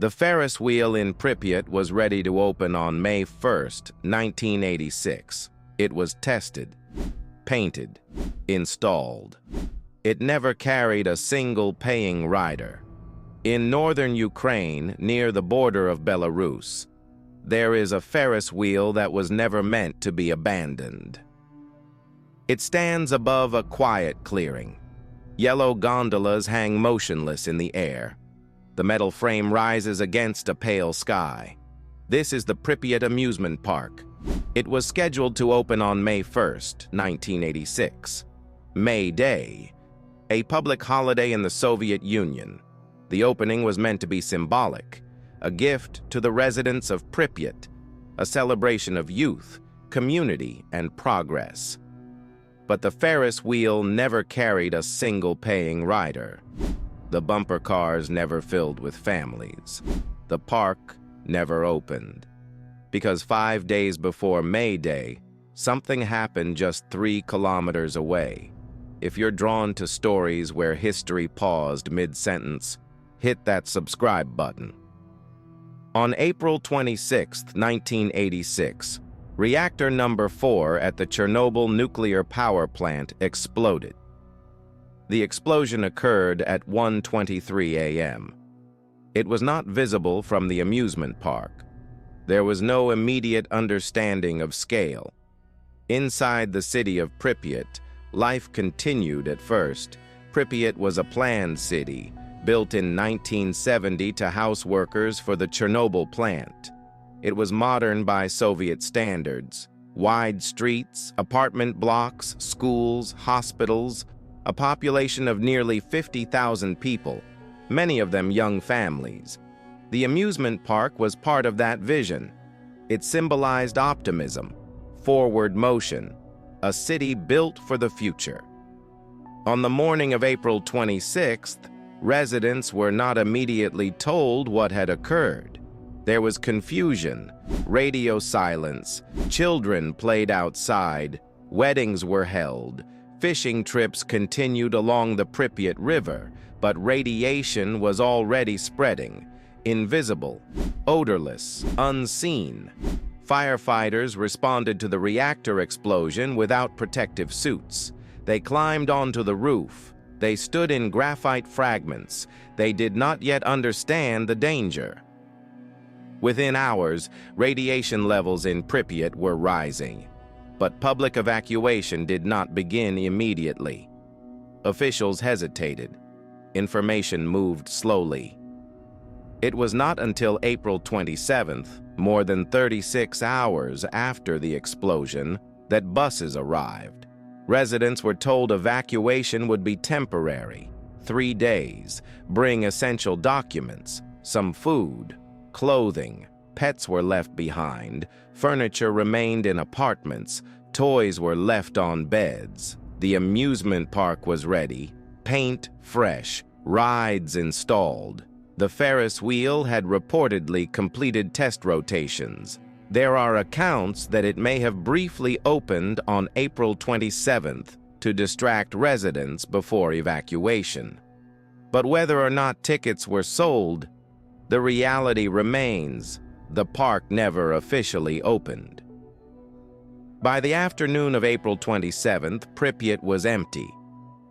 The Ferris wheel in Pripyat was ready to open on May 1st, 1986. It was tested, painted, installed. It never carried a single paying rider. In northern Ukraine, near the border of Belarus, there is a Ferris wheel that was never meant to be abandoned. It stands above a quiet clearing. Yellow gondolas hang motionless in the air. The metal frame rises against a pale sky. This is the Pripyat Amusement Park. It was scheduled to open on May 1st, 1986. May Day, a public holiday in the Soviet Union. The opening was meant to be symbolic, a gift to the residents of Pripyat, a celebration of youth, community, and progress. But the Ferris wheel never carried a single paying rider. The bumper cars never filled with families. The park never opened. Because 5 days before May Day, something happened just 3 kilometers away. If you're drawn to stories where history paused mid-sentence, hit that subscribe button. On April 26, 1986, Reactor Number 4 at the Chernobyl Nuclear Power Plant exploded. The explosion occurred at 1:23 a.m. It was not visible from the amusement park. There was no immediate understanding of scale. Inside the city of Pripyat, life continued at first. Pripyat was a planned city, built in 1970 to house workers for the Chernobyl plant. It was modern by Soviet standards. Wide streets, apartment blocks, schools, hospitals, a population of nearly 50,000 people, many of them young families. The amusement park was part of that vision. It symbolized optimism, forward motion, a city built for the future. On the morning of April 26th, residents were not immediately told what had occurred. There was confusion, radio silence, children played outside, weddings were held, fishing trips continued along the Pripyat River, but radiation was already spreading, invisible, odorless, unseen. Firefighters responded to the reactor explosion without protective suits. They climbed onto the roof. They stood in graphite fragments. They did not yet understand the danger. Within hours, radiation levels in Pripyat were rising, but public evacuation did not begin immediately. Officials hesitated. Information moved slowly. It was not until April 27th, more than 36 hours after the explosion, that buses arrived. Residents were told evacuation would be temporary, 3 days, bring essential documents, some food, clothing. Pets were left behind, furniture remained in apartments, toys were left on beds. The amusement park was ready, paint fresh, rides installed. The Ferris wheel had reportedly completed test rotations. There are accounts that it may have briefly opened on April 27th to distract residents before evacuation. But whether or not tickets were sold, the reality remains: the park never officially opened. By the afternoon of April 27th, Pripyat was empty.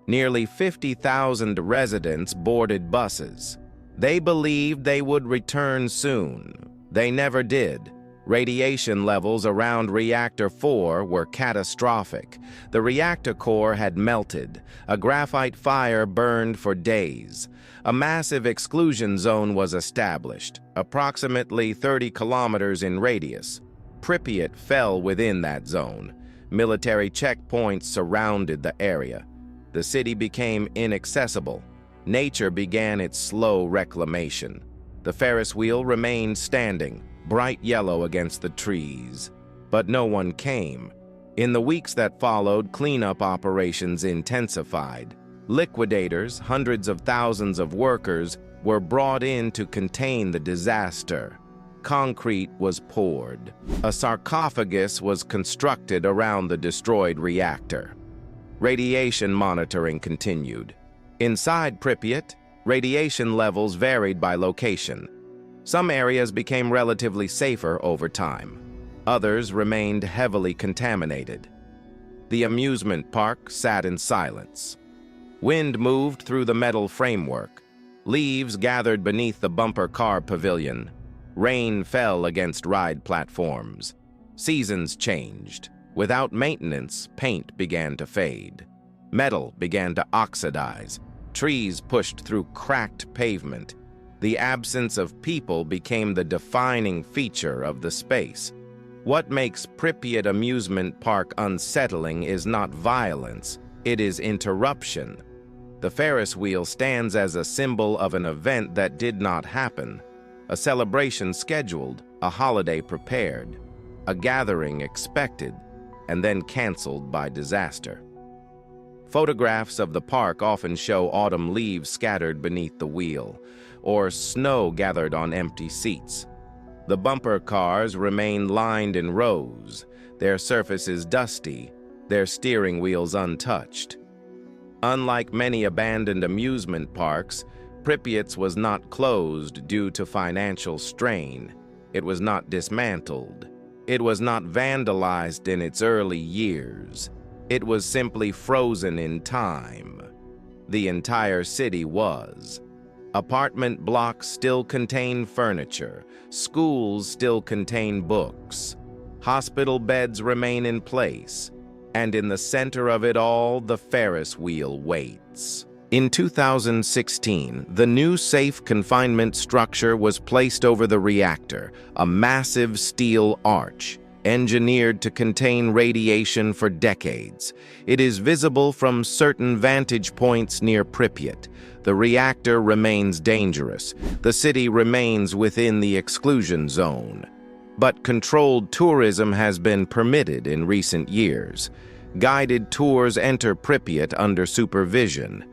Nearly 50,000 residents boarded buses. They believed they would return soon. They never did. Radiation levels around Reactor 4 were catastrophic. The reactor core had melted. A graphite fire burned for days. A massive exclusion zone was established, approximately 30 kilometers in radius. Pripyat fell within that zone. Military checkpoints surrounded the area. The city became inaccessible. Nature began its slow reclamation. The Ferris wheel remained standing, bright yellow against the trees. But no one came. In the weeks that followed, cleanup operations intensified. Liquidators, hundreds of thousands of workers, were brought in to contain the disaster. Concrete was poured. A sarcophagus was constructed around the destroyed reactor. Radiation monitoring continued. Inside Pripyat, radiation levels varied by location. Some areas became relatively safer over time. Others remained heavily contaminated. The amusement park sat in silence. Wind moved through the metal framework. Leaves gathered beneath the bumper car pavilion. Rain fell against ride platforms. Seasons changed. Without maintenance, paint began to fade. Metal began to oxidize. Trees pushed through cracked pavement. The absence of people became the defining feature of the space. What makes Pripyat Amusement Park unsettling is not violence, it is interruption. The Ferris wheel stands as a symbol of an event that did not happen, a celebration scheduled, a holiday prepared, a gathering expected, and then canceled by disaster. Photographs of the park often show autumn leaves scattered beneath the wheel, or snow gathered on empty seats. The bumper cars remain lined in rows, their surfaces dusty, their steering wheels untouched. Unlike many abandoned amusement parks, Pripyat's was not closed due to financial strain. It was not dismantled. It was not vandalized in its early years. It was simply frozen in time. The entire city was. Apartment blocks still contain furniture. Schools still contain books. Hospital beds remain in place. And in the center of it all, the Ferris wheel waits. In 2016, the new safe confinement structure was placed over the reactor, a massive steel arch, engineered to contain radiation for decades. It is visible from certain vantage points near Pripyat. The reactor remains dangerous. The city remains within the exclusion zone. But controlled tourism has been permitted in recent years. Guided tours enter Pripyat under supervision.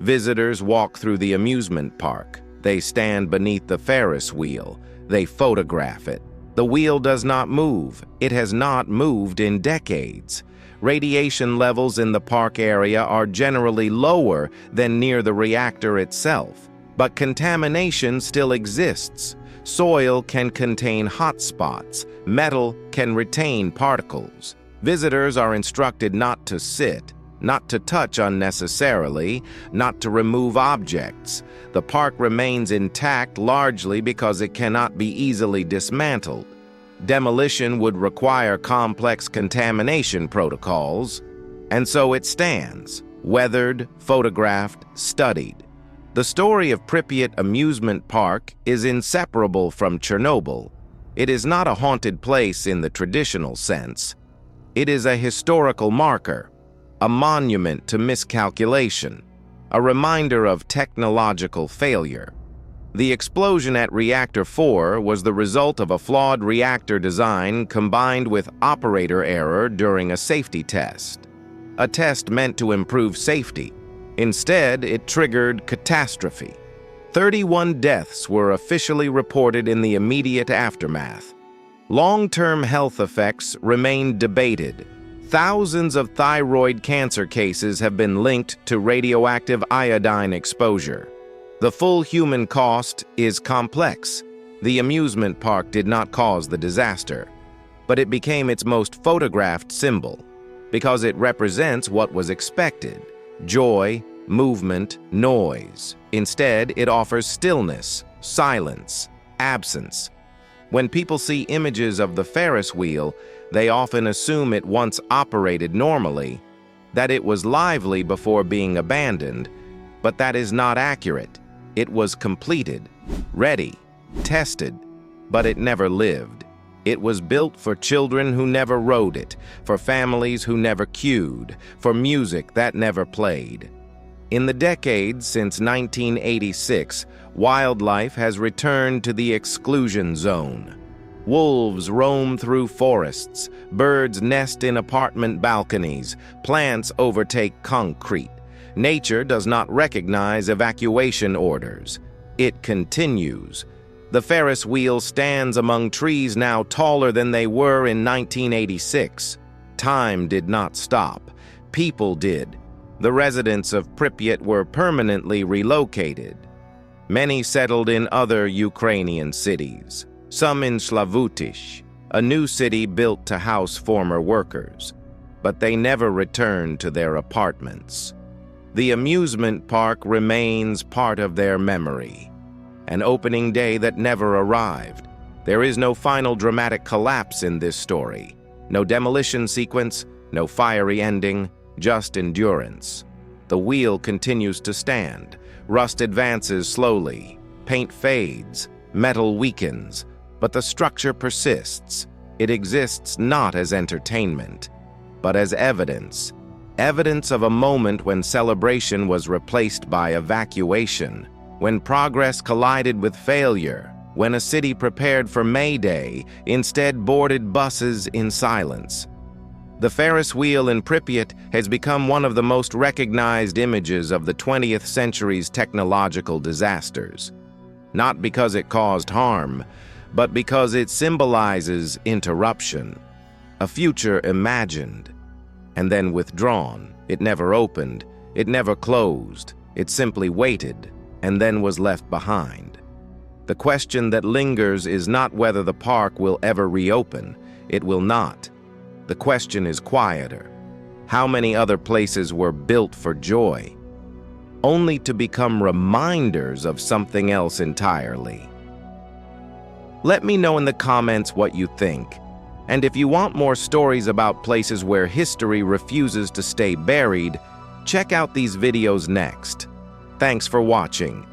Visitors walk through the amusement park. They stand beneath the Ferris wheel. They photograph it. The wheel does not move. It has not moved in decades. Radiation levels in the park area are generally lower than near the reactor itself, but contamination still exists. Soil can contain hot spots. Metal can retain particles. Visitors are instructed not to sit, not to touch unnecessarily, not to remove objects. The park remains intact largely because it cannot be easily dismantled. Demolition would require complex contamination protocols, and so it stands, weathered, photographed, studied. The story of Pripyat Amusement Park is inseparable from Chernobyl. It is not a haunted place in the traditional sense. It is a historical marker, a monument to miscalculation, a reminder of technological failure. The explosion at Reactor 4 was the result of a flawed reactor design combined with operator error during a safety test. A test meant to improve safety. Instead, it triggered catastrophe. 31 deaths were officially reported in the immediate aftermath. Long-term health effects remain debated. Thousands of thyroid cancer cases have been linked to radioactive iodine exposure. The full human cost is complex. The amusement park did not cause the disaster, but it became its most photographed symbol because it represents what was expected: joy, movement, noise. Instead, it offers stillness, silence, absence. When people see images of the Ferris wheel, they often assume it once operated normally, that it was lively before being abandoned, but that is not accurate. It was completed, ready, tested, but it never lived. It was built for children who never rode it, for families who never queued, for music that never played. In the decades since 1986, wildlife has returned to the exclusion zone. Wolves roam through forests, birds nest in apartment balconies, plants overtake concrete. Nature does not recognize evacuation orders. It continues. The Ferris wheel stands among trees now taller than they were in 1986. Time did not stop. People did. The residents of Pripyat were permanently relocated. Many settled in other Ukrainian cities, some in Slavutych, a new city built to house former workers, but they never returned to their apartments. The amusement park remains part of their memory, an opening day that never arrived. There is no final dramatic collapse in this story, no demolition sequence, no fiery ending, just endurance. The wheel continues to stand. Rust advances slowly, paint fades, metal weakens, but the structure persists. It exists not as entertainment, but as evidence. Evidence of a moment when celebration was replaced by evacuation, when progress collided with failure, when a city prepared for May Day instead boarded buses in silence. The Ferris wheel in Pripyat has become one of the most recognized images of the 20th century's technological disasters. Not because it caused harm, but because it symbolizes interruption, a future imagined, and then withdrawn. It never opened, it never closed, it simply waited, and then was left behind. The question that lingers is not whether the park will ever reopen. It will not. The question is quieter. How many other places were built for joy, only to become reminders of something else entirely? Let me know in the comments what you think. And if you want more stories about places where history refuses to stay buried, check out these videos next. Thanks for watching.